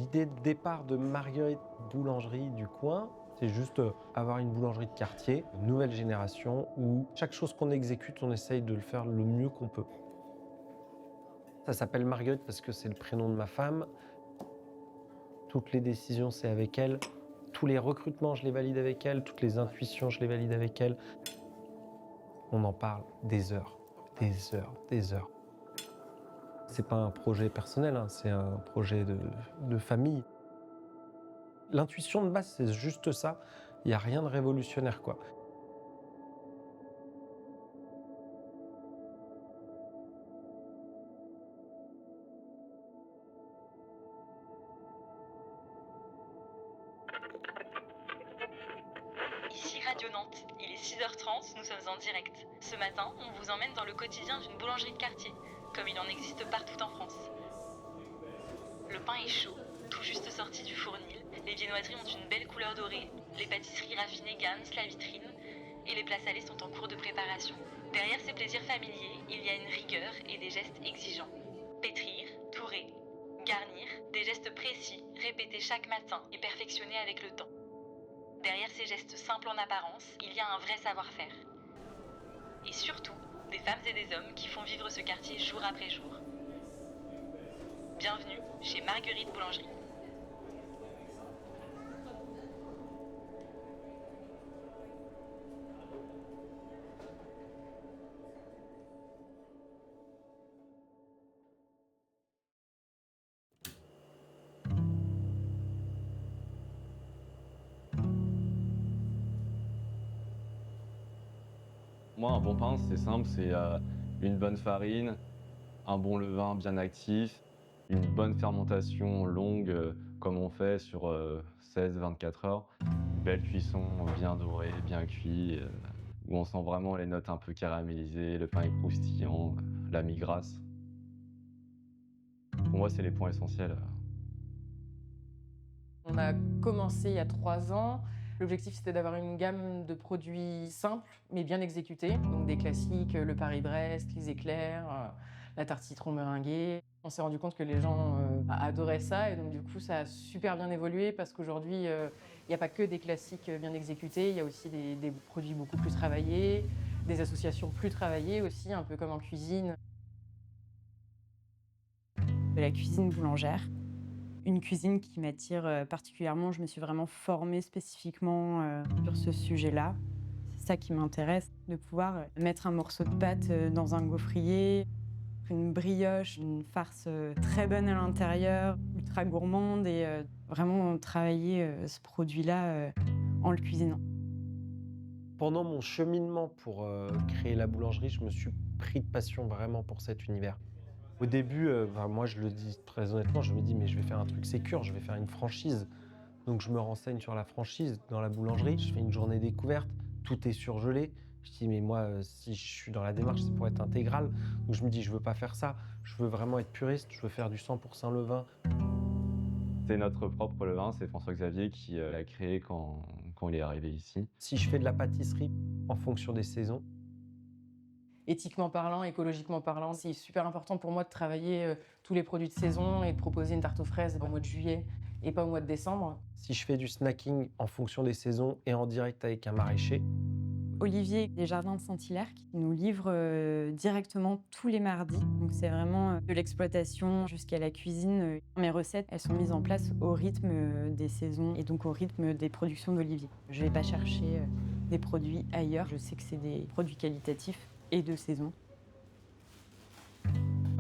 L'idée de départ de Marguerite Boulangerie du coin, c'est juste avoir une boulangerie de quartier, une nouvelle génération, où chaque chose qu'on exécute, on essaye de le faire le mieux qu'on peut. Ça s'appelle Marguerite parce que c'est le prénom de ma femme. Toutes les décisions, c'est avec elle. Tous les recrutements, je les valide avec elle. Toutes les intuitions, je les valide avec elle. On en parle des heures, des heures, des heures. C'est pas un projet personnel, hein, c'est un projet de famille. L'intuition de base, c'est juste ça. Il n'y a rien de révolutionnaire, quoi. Ici Radio Nantes, il est 6h30, nous sommes en direct. Ce matin, on vous emmène dans le quotidien d'une boulangerie de quartier, comme il en existe partout en France. Le pain est chaud, tout juste sorti du fournil, les viennoiseries ont une belle couleur dorée, les pâtisseries raffinées garnissent la vitrine, et les plats salés sont en cours de préparation. Derrière ces plaisirs familiers, il y a une rigueur et des gestes exigeants. Pétrir, tourer, garnir, des gestes précis, répétés chaque matin et perfectionnés avec le temps. Derrière ces gestes simples en apparence, il y a un vrai savoir-faire. Et surtout, des femmes et des hommes qui font vivre ce quartier jour après jour. Bienvenue chez Marguerite Boulangerie. Moi, un bon pain, c'est simple, c'est une bonne farine, un bon levain bien actif, une bonne fermentation longue, comme on fait sur 16-24 heures, une belle cuisson bien dorée, bien cuit, où on sent vraiment les notes un peu caramélisées, le pain est croustillant, la mie grasse. Pour moi, c'est les points essentiels. On a commencé il y a 3 ans. L'objectif, c'était d'avoir une gamme de produits simples, mais bien exécutés. Donc des classiques, le Paris-Brest, les éclairs, la tarte citron meringuée. On s'est rendu compte que les gens adoraient ça, et donc du coup, ça a super bien évolué parce qu'aujourd'hui, il n'y a pas que des classiques bien exécutés, il y a aussi des produits beaucoup plus travaillés, des associations plus travaillées aussi, un peu comme en cuisine. De la cuisine boulangère. Une cuisine qui m'attire particulièrement. Je me suis vraiment formée spécifiquement sur ce sujet-là. C'est ça qui m'intéresse, de pouvoir mettre un morceau de pâte dans un gaufrier, une brioche, une farce très bonne à l'intérieur, ultra gourmande, et vraiment travailler ce produit-là en le cuisinant. Pendant mon cheminement pour créer la boulangerie, je me suis pris de passion vraiment pour cet univers. Au début, moi je le dis très honnêtement, je me dis mais je vais faire un truc sécure, je vais faire une franchise. Donc je me renseigne sur la franchise dans la boulangerie, je fais une journée découverte, tout est surgelé. Je dis mais moi si je suis dans la démarche, c'est pour être intégral. Donc je me dis je veux pas faire ça, je veux vraiment être puriste, je veux faire du 100% levain. C'est notre propre levain, c'est François Xavier qui l'a créé quand il est arrivé ici. Si je fais de la pâtisserie en fonction des saisons, Éthiquement parlant, écologiquement parlant, c'est super important pour moi de travailler tous les produits de saison et de proposer une tarte aux fraises au mois de juillet et pas au mois de décembre. si je fais du snacking en fonction des saisons et en direct avec un maraîcher, Olivier des Jardins de Saint-Hilaire qui nous livre directement tous les mardis. Donc c'est vraiment de l'exploitation jusqu'à la cuisine. Mes recettes, elles sont mises en place au rythme des saisons et donc au rythme des productions d'Olivier. Je ne vais pas chercher des produits ailleurs. Je sais que c'est des produits qualitatifs et de saison.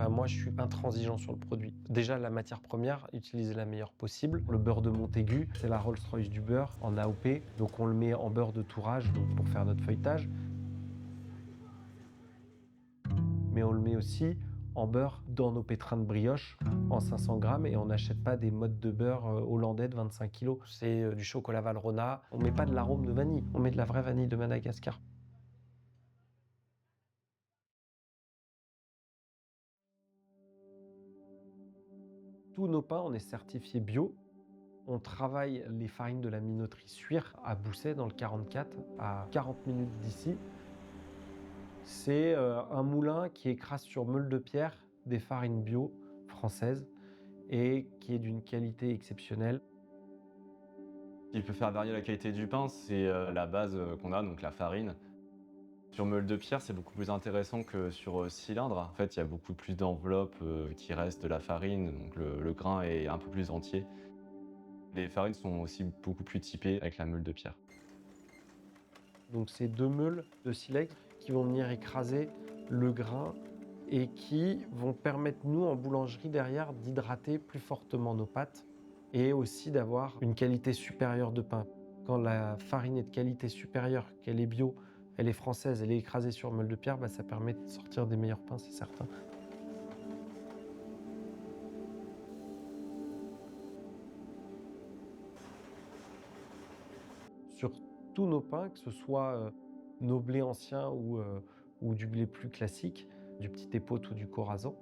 moi je suis intransigeant sur le produit. Déjà la matière première, utiliser la meilleure possible. Le beurre de Montaigu, c'est la Rolls-Royce du beurre en AOP, donc on le met en beurre de tourage donc pour faire notre feuilletage. Mais on le met aussi en beurre dans nos pétrins de brioche en 500 grammes, et on n'achète pas des mottes de beurre hollandais de 25 kg. C'est du chocolat Valrhona. On met pas de l'arôme de vanille, on met de la vraie vanille de Madagascar. Tous nos pains, on est certifié bio. On travaille les farines de la minoterie Suire à Bousset dans le 44, à 40 minutes d'ici. C'est un moulin qui écrase sur meule de pierre des farines bio françaises. et qui est d'une qualité exceptionnelle. Ce qui peut faire varier la qualité du pain, c'est la base qu'on a, donc la farine. Sur meule de pierre, c'est beaucoup plus intéressant que sur cylindre. En fait, il y a beaucoup plus d'enveloppe qui reste de la farine, donc le grain est un peu plus entier. Les farines sont aussi beaucoup plus typées avec la meule de pierre. Donc c'est 2 meules de silex qui vont venir écraser le grain et qui vont permettre, nous, en boulangerie, derrière, d'hydrater plus fortement nos pâtes et aussi d'avoir une qualité supérieure de pain. Quand la farine est de qualité supérieure, qu'elle est bio, elle est française, elle est écrasée sur meule de pierre, ça permet de sortir des meilleurs pains, c'est certain. Sur tous nos pains, que ce soit nos blés anciens ou du blé plus classique, du petit épeautre ou du corazon,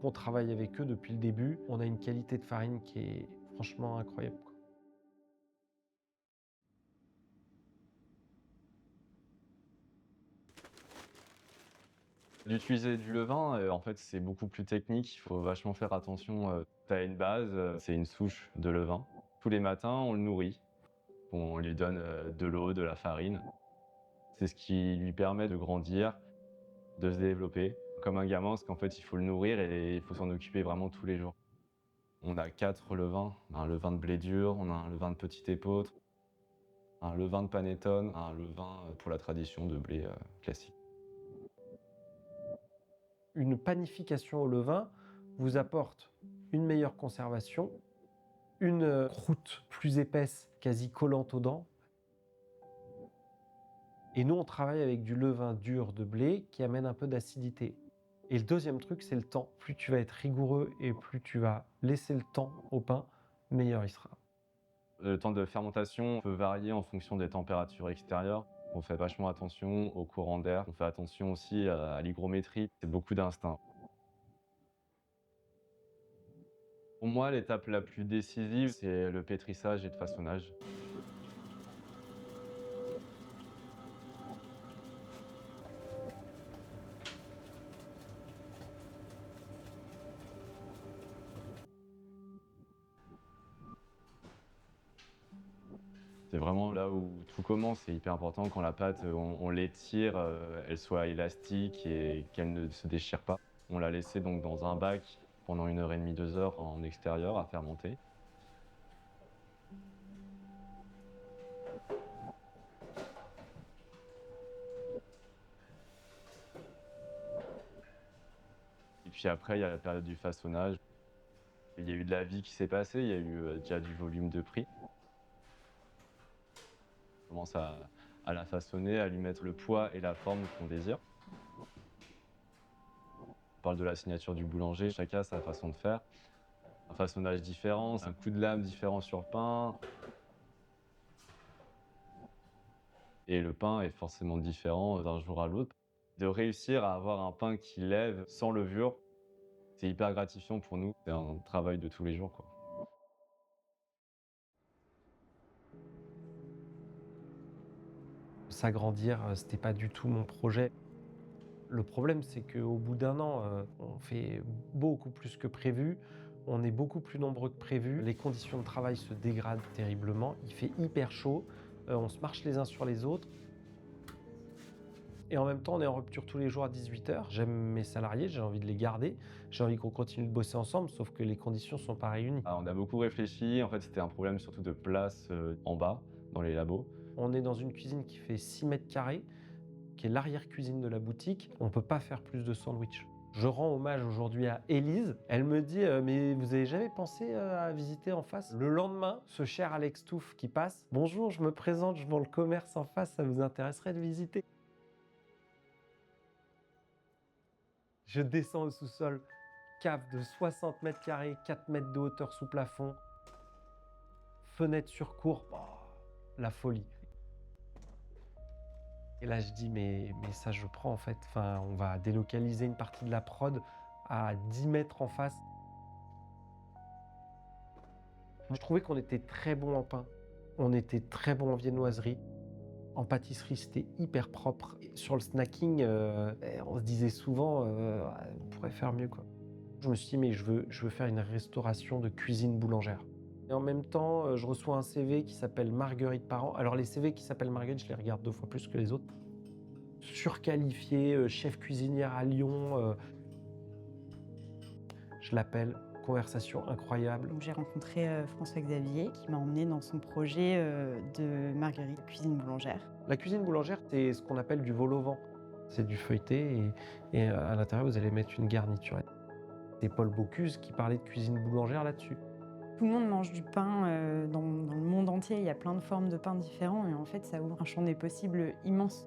on travaille avec eux depuis le début. On a une qualité de farine qui est franchement incroyable, quoi. D'utiliser du levain, en fait, c'est beaucoup plus technique. Il faut vachement faire attention. Tu as une base, c'est une souche de levain. Tous les matins, on le nourrit. On lui donne de l'eau, de la farine. C'est ce qui lui permet de grandir, de se développer. Comme un gamin, parce qu'en fait, il faut le nourrir et il faut s'en occuper vraiment tous les jours. On a 4 levains. On a un levain de blé dur, on a un levain de petit épeautre, un levain de panettone, un levain pour la tradition de blé classique. Une panification au levain vous apporte une meilleure conservation, une croûte plus épaisse, quasi collante aux dents. Et nous, on travaille avec du levain dur de blé qui amène un peu d'acidité. Et le deuxième truc, c'est le temps. Plus tu vas être rigoureux et plus tu vas laisser le temps au pain, meilleur il sera. Le temps de fermentation peut varier en fonction des températures extérieures. On fait vachement attention au courant d'air. On fait attention aussi à l'hygrométrie. C'est beaucoup d'instinct. Pour moi, l'étape la plus décisive, c'est le pétrissage et le façonnage. C'est vraiment là où tout commence, c'est hyper important quand la pâte, on l'étire, elle soit élastique et qu'elle ne se déchire pas. On l'a laissée donc dans un bac pendant 1h30, 2 heures en extérieur à fermenter. Et puis après, il y a la période du façonnage. Il y a eu de la vie qui s'est passée, il y a eu déjà du volume de prix. On commence à la façonner, à lui mettre le poids et la forme qu'on désire. On parle de la signature du boulanger, chacun a sa façon de faire. Un façonnage différent, un coup de lame différent sur le pain. Et le pain est forcément différent d'un jour à l'autre. De réussir à avoir un pain qui lève sans levure, c'est hyper gratifiant pour nous. C'est un travail de tous les jours, quoi. S'agrandir, c'était pas du tout mon projet. Le problème, c'est qu'au bout d'un an, on fait beaucoup plus que prévu. On est beaucoup plus nombreux que prévu. Les conditions de travail se dégradent terriblement. Il fait hyper chaud. On se marche les uns sur les autres. Et en même temps, on est en rupture tous les jours à 18h. J'aime mes salariés, j'ai envie de les garder. J'ai envie qu'on continue de bosser ensemble, sauf que les conditions ne sont pas réunies. On a beaucoup réfléchi. En fait, c'était un problème surtout de place en bas, dans les labos. On est dans une cuisine qui fait 6 mètres carrés, qui est l'arrière-cuisine de la boutique. On ne peut pas faire plus de sandwich. Je rends hommage aujourd'hui à Élise. Elle me dit mais vous avez jamais pensé à visiter en face? Le lendemain, ce cher Alex Touffe qui passe. Bonjour, je me présente, je vends le commerce en face, ça vous intéresserait de visiter? Je descends au sous-sol, cave de 60 mètres carrés, 4 mètres de hauteur sous plafond, fenêtre sur cour, la folie. Et là, je dis, mais ça, je prends en fait. Enfin, on va délocaliser une partie de la prod à 10 mètres en face. Moi, je trouvais qu'on était très bon en pain. On était très bon en viennoiserie. En pâtisserie, c'était hyper propre. Et sur le snacking, on se disait souvent, on pourrait faire mieux, quoi. Je me suis dit, mais je veux faire une restauration de cuisine boulangère. Et en même temps, je reçois un CV qui s'appelle Marguerite Parent. Alors les CV qui s'appellent Marguerite, je les regarde 2 fois plus que les autres. Surqualifié, chef cuisinière à Lyon. Je l'appelle, conversation incroyable. Donc, j'ai rencontré François Xavier qui m'a emmené dans son projet de Marguerite cuisine boulangère. La cuisine boulangère, c'est ce qu'on appelle du vol au vent. C'est du feuilleté et à l'intérieur, vous allez mettre une garniture. C'est Paul Bocuse qui parlait de cuisine boulangère là-dessus. Tout le monde mange du pain dans le monde entier. Il y a plein de formes de pain différents et en fait, ça ouvre un champ des possibles immense.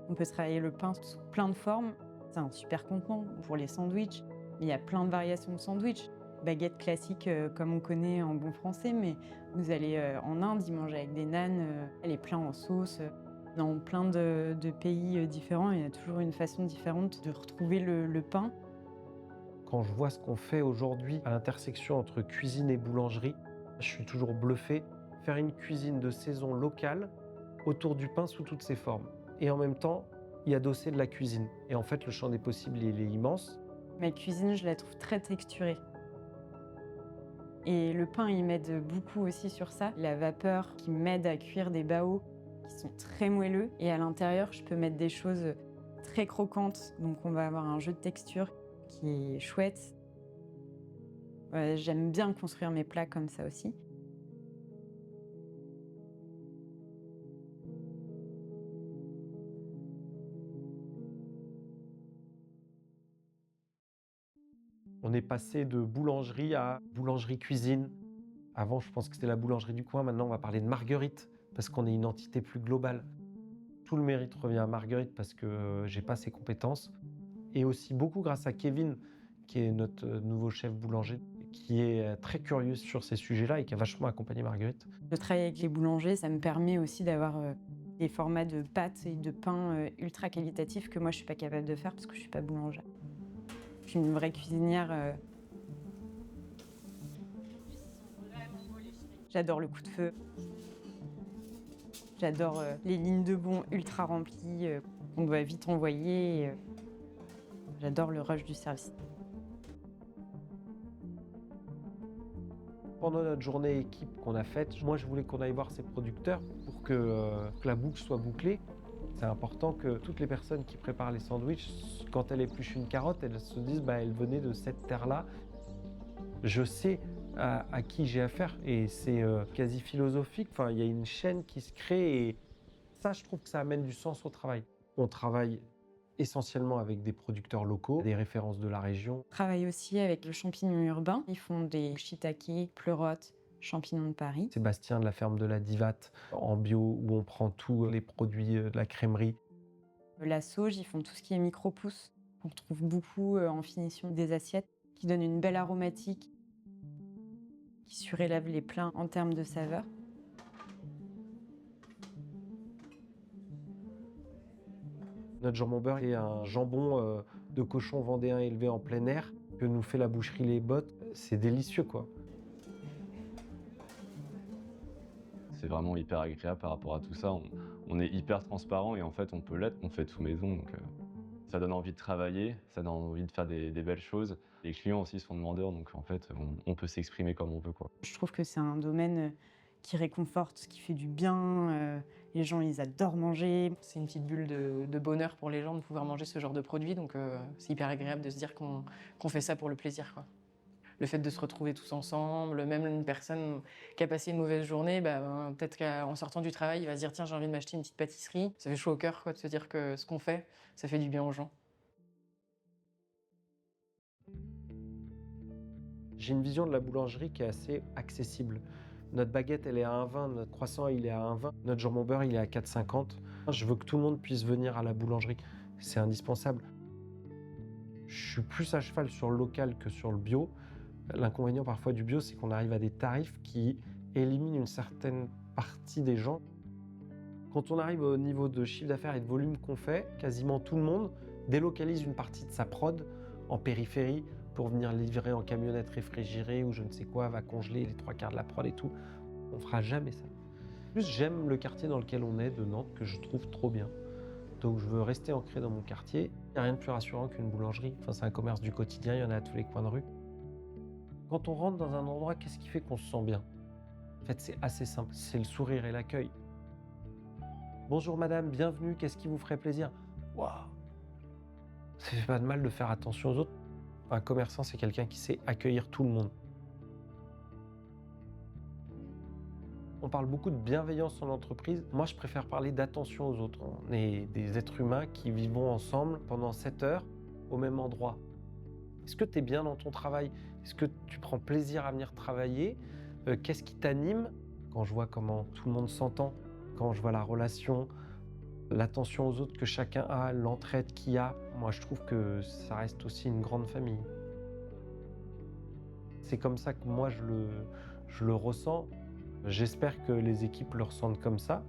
On peut travailler le pain sous plein de formes. C'est un super contenant pour les sandwichs. Il y a plein de variations de sandwichs. Baguette classique comme on connaît en bon français, mais vous allez en Inde, ils mangent avec des nanes, les plats en sauce. Dans plein de pays différents, il y a toujours une façon différente de retrouver le pain. Quand je vois ce qu'on fait aujourd'hui à l'intersection entre cuisine et boulangerie, je suis toujours bluffé. Faire une cuisine de saison locale autour du pain sous toutes ses formes. Et en même temps, y adosser de la cuisine. Et en fait, le champ des possibles, il est immense. Ma cuisine, je la trouve très texturée. Et le pain, il m'aide beaucoup aussi sur ça. La vapeur qui m'aide à cuire des bao qui sont très moelleux. Et à l'intérieur, je peux mettre des choses très croquantes. Donc on va avoir un jeu de texture qui est chouette. J'aime bien construire mes plats comme ça aussi. On est passé de boulangerie à boulangerie-cuisine. Avant, je pense que c'était la boulangerie du coin. Maintenant, on va parler de Marguerite, parce qu'on est une entité plus globale. Tout le mérite revient à Marguerite parce que j'ai pas ses compétences. Et aussi beaucoup grâce à Kevin, qui est notre nouveau chef boulanger, qui est très curieux sur ces sujets-là et qui a vachement accompagné Marguerite. De travailler avec les boulangers, ça me permet aussi d'avoir des formats de pâtes et de pain ultra qualitatifs que moi, je suis pas capable de faire parce que je suis pas boulangère. Je suis une vraie cuisinière. J'adore le coup de feu. J'adore les lignes de bond ultra remplies qu'on doit vite envoyer. J'adore le rush du service. Pendant notre journée équipe qu'on a faite, moi je voulais qu'on aille voir ses producteurs pour que la boucle soit bouclée. C'est important que toutes les personnes qui préparent les sandwichs, quand elles épluchent une carotte, elles se disent elle venait de cette terre-là. Je sais à qui j'ai affaire et c'est quasi philosophique. Enfin, il y a une chaîne qui se crée et ça, je trouve que ça amène du sens au travail. On travaille essentiellement avec des producteurs locaux, des références de la région. Je travaille aussi avec le champignon urbain. Ils font des shiitake, pleurotes, champignons de Paris. Sébastien de la ferme de la Divate en bio où on prend tous les produits de la crèmerie. La sauge, ils font tout ce qui est micro-pousses. On retrouve beaucoup en finition des assiettes qui donnent une belle aromatique, qui surélèvent les plats en termes de saveur. Notre jambon beurre est un jambon de cochon vendéen élevé en plein air que nous fait la boucherie Les Bottes. C'est délicieux, quoi. C'est vraiment hyper agréable par rapport à tout ça. On est hyper transparent et en fait, on peut l'être. On fait tout maison, donc ça donne envie de travailler, ça donne envie de faire des belles choses. Les clients aussi sont demandeurs, donc en fait, on peut s'exprimer comme on veut, quoi. Je trouve que c'est un domaine qui réconforte, qui fait du bien. Les gens, ils adorent manger. C'est une petite bulle de bonheur pour les gens de pouvoir manger ce genre de produit, donc c'est hyper agréable de se dire qu'on fait ça pour le plaisir, quoi. Le fait de se retrouver tous ensemble, même une personne qui a passé une mauvaise journée, peut-être qu'en sortant du travail, il va se dire tiens, j'ai envie de m'acheter une petite pâtisserie. Ça fait chaud au cœur, quoi, de se dire que ce qu'on fait, ça fait du bien aux gens. J'ai une vision de la boulangerie qui est assez accessible. Notre baguette, elle est à 1,20, notre croissant, il est à 1,20, notre jambon beurre, il est à 4,50. Je veux que tout le monde puisse venir à la boulangerie. C'est indispensable. Je suis plus à cheval sur le local que sur le bio. L'inconvénient parfois du bio, c'est qu'on arrive à des tarifs qui éliminent une certaine partie des gens. Quand on arrive au niveau de chiffre d'affaires et de volume qu'on fait, quasiment tout le monde délocalise une partie de sa prod en périphérie pour venir livrer en camionnette réfrigérée ou je ne sais quoi, va congeler les 3/4 de la prod et tout. On fera jamais ça. En plus, j'aime le quartier dans lequel on est de Nantes, que je trouve trop bien. Donc je veux rester ancré dans mon quartier. Il n'y a rien de plus rassurant qu'une boulangerie. Enfin, c'est un commerce du quotidien, il y en a à tous les coins de rue. Quand on rentre dans un endroit, qu'est-ce qui fait qu'on se sent bien? En fait, c'est assez simple, c'est le sourire et l'accueil. Bonjour madame, bienvenue, qu'est-ce qui vous ferait plaisir? Waouh! Ça fait pas de mal de faire attention aux autres. Un commerçant, c'est quelqu'un qui sait accueillir tout le monde. On parle beaucoup de bienveillance en entreprise. Moi, je préfère parler d'attention aux autres. On est des êtres humains qui vivons ensemble pendant 7 heures au même endroit. Est-ce que tu es bien dans ton travail? Est-ce que tu prends plaisir à venir travailler? Qu'est-ce qui t'anime? Quand je vois comment tout le monde s'entend, quand je vois la relation, l'attention aux autres que chacun a, l'entraide qu'il y a, moi je trouve que ça reste aussi une grande famille. C'est comme ça que moi je le ressens. J'espère que les équipes le ressentent comme ça.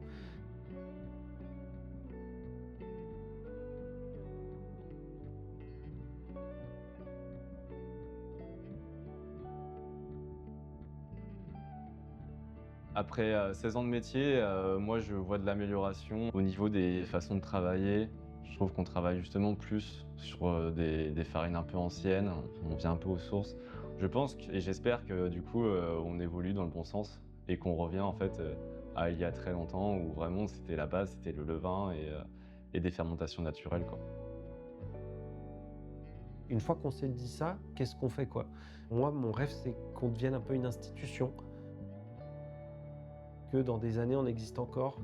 Après 16 ans de métier, moi je vois de l'amélioration au niveau des façons de travailler. Je trouve qu'on travaille justement plus sur des farines un peu anciennes, on vient un peu aux sources. Je pense et j'espère que du coup on évolue dans le bon sens et qu'on revient en fait à il y a très longtemps où vraiment c'était la base, c'était le levain et des fermentations naturelles, quoi. Une fois qu'on s'est dit ça, qu'est-ce qu'on fait quoi? Moi, mon rêve, c'est qu'on devienne un peu une institution, que dans des années, on existe encore,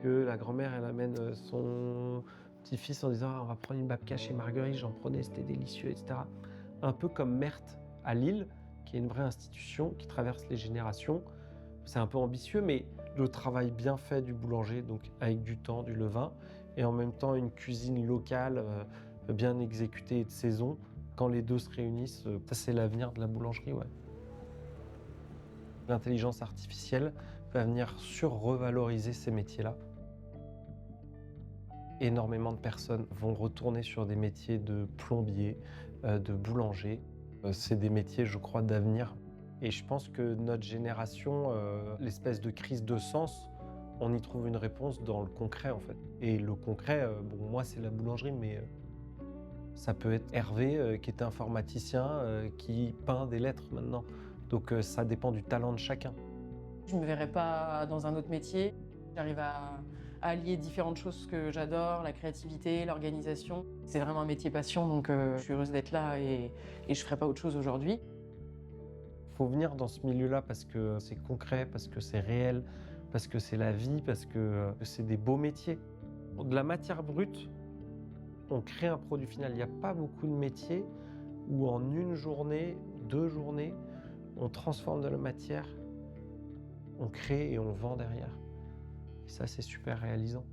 que la grand-mère, elle amène son petit-fils en disant ah, on va prendre une babka chez Marguerite, j'en prenais, c'était délicieux, etc. Un peu comme Merthe à Lille, qui est une vraie institution qui traverse les générations. C'est un peu ambitieux, mais le travail bien fait du boulanger, donc avec du temps, du levain, et en même temps une cuisine locale bien exécutée et de saison, quand les deux se réunissent, ça c'est l'avenir de la boulangerie, ouais. L'intelligence artificielle va venir sur-revaloriser ces métiers-là. Énormément de personnes vont retourner sur des métiers de plombier, de boulanger. C'est des métiers, je crois, d'avenir. Et je pense que notre génération, l'espèce de crise de sens, on y trouve une réponse dans le concret, en fait. Et le concret, bon, moi, c'est la boulangerie, mais ça peut être Hervé, qui est informaticien, qui peint des lettres maintenant. Donc, ça dépend du talent de chacun. Je ne me verrais pas dans un autre métier. J'arrive à allier différentes choses que j'adore, la créativité, l'organisation. C'est vraiment un métier passion, donc je suis heureuse d'être là et je ne ferai pas autre chose aujourd'hui. Il faut venir dans ce milieu-là parce que c'est concret, parce que c'est réel, parce que c'est la vie, parce que c'est des beaux métiers. De la matière brute, on crée un produit final. Il n'y a pas beaucoup de métiers où en une journée, 2 journées, on transforme de la matière, on crée et on vend derrière. Et ça, c'est super réalisant.